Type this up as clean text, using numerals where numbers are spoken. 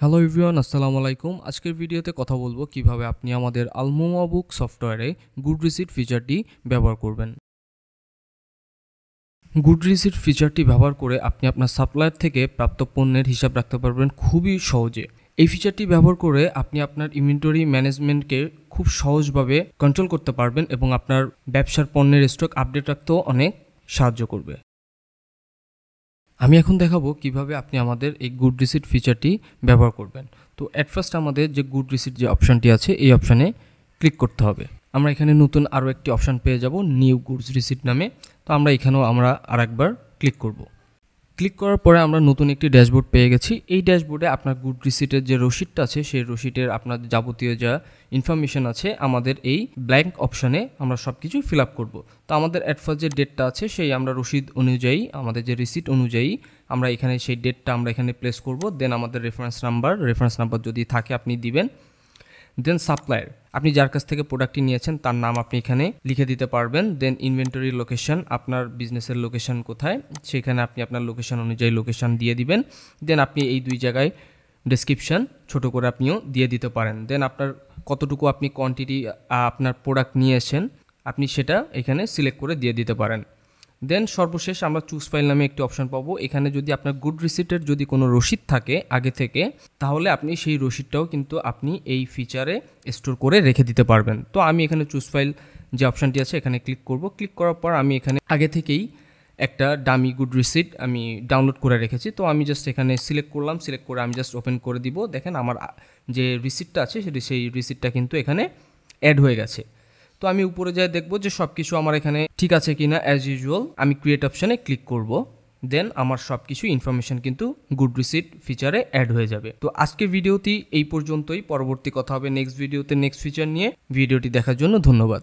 Hello everyone, আসসালামু আলাইকুম। আজকের ভিডিওতে কথা বলবো কিভাবে আপনি আমাদের আলমোমা বুক সফটওয়্যারে গুড রিসিট ফিচারটি ব্যবহার করবেন। গুড রিসিট ফিচারটি ব্যবহার করে আপনি আপনার সাপ্লায়ার থেকে প্রাপ্ত পণ্যের হিসাব রাখতে পারবেন খুবই সহজে। এই ফিচারটি ব্যবহার করে আপনি আপনার ইনভেন্টরি ম্যানেজমেন্টকে খুব সহজভাবে কন্ট্রোল করতে পারবেন এবং আপনার ব্যবসার পণ্যের স্টক আপডেট রাখতেও অনেক সাহায্য করবে। আমি এখন দেখাবো কিভাবে আপনি আমাদের এই গুড রিসিট ফিচারটি ব্যবহার করবেন। তো অ্যাট ফার্স্ট আমাদের যে গুড রিসিট যে অপশানটি আছে এই অপশানে ক্লিক করতে হবে। আমরা এখানে নতুন আরও একটি অপশান পেয়ে যাব নিউ গুডস রিসিট নামে। তো আমরা এখানেও আরেকবার ক্লিক করব। ক্লিক করার পরে আমরা নতুন একটি ড্যাশবোর্ড পেয়ে গেছি। এই ড্যাশবোর্ডে আপনার গুড রিসিটের যে রসিদটা আছে সেই রসিটের আপনার যাবতীয় যা ইনফরমেশন আছে আমাদের এই ব্ল্যাঙ্ক অপশানে আমরা সব কিছু ফিল আপ করবো। তো আমাদের অ্যাট ফার্স্ট যে ডেটটা আছে সেই আমরা রসিদ অনুযায়ী আমাদের যে রিসিট অনুযায়ী আমরা এখানে সেই ডেটটা আমরা এখানে প্লেস করব। দেন আমাদের রেফারেন্স নাম্বার যদি থাকে আপনি দিবেন। দেন সাপ্লায়ার, আপনি যার কাছ থেকে প্রোডাক্টটি নিয়েছেন তার নাম আপনি এখানে লিখে দিতে পারবেন। দেন ইনভেন্টরি লোকেশন, আপনার বিজনেসের লোকেশন কোথায় সেখানে আপনি আপনার লোকেশন অনুযায়ী লোকেশন দিয়ে দিবেন। দেন আপনি এই দুই জায়গায় ডেসক্রিপশন ছোট করে আপনিও দিয়ে দিতে পারেন। দেন আপনার কতটুকু আপনি কোয়ান্টিটি আপনার প্রোডাক্ট নিয়েছেন আপনি সেটা এখানে সিলেক্ট করে দিয়ে দিতে পারেন। দেন সর্বশেষ আমরা চুজ ফাইল নামে একটি অপশন পাবো। এখানে যদি আপনার গুড রিসিটের যদি কোনো রসিদ থাকে আগে থেকে তাহলে আপনি সেই রসিদটাও কিন্তু আপনি এই ফিচারে স্টোর করে রেখে দিতে পারবেন। তো আমি এখানে চুজ ফাইল যে অপশানটি আছে এখানে ক্লিক করব। ক্লিক করার পর আমি এখানে আগে থেকেই একটা ডামি গুড রিসিট আমি ডাউনলোড করে রেখেছি। তো আমি জাস্ট এখানে সিলেক্ট করলাম, সিলেক্ট করে আমি জাস্ট ওপেন করে দিব। দেখেন আমার যে রিসিটটা আছে সেই রিসিটটা কিন্তু এখানে অ্যাড হয়ে গেছে। তো আমি উপরে যাই দেখবো যে সব কিছু আমার এখানে ঠিক আছে কিনা। অ্যাজ ইউজুয়াল আমি ক্রিয়েট অপশানে ক্লিক করব। দেন আমার সব কিছু ইনফরমেশন কিন্তু গুড রিসিট ফিচারে অ্যাড হয়ে যাবে। তো আজকের ভিডিওটি এই পর্যন্তই। পরবর্তী কথা হবে নেক্সট ভিডিওতে নেক্সট ফিচার নিয়ে। ভিডিওটি দেখার জন্য ধন্যবাদ।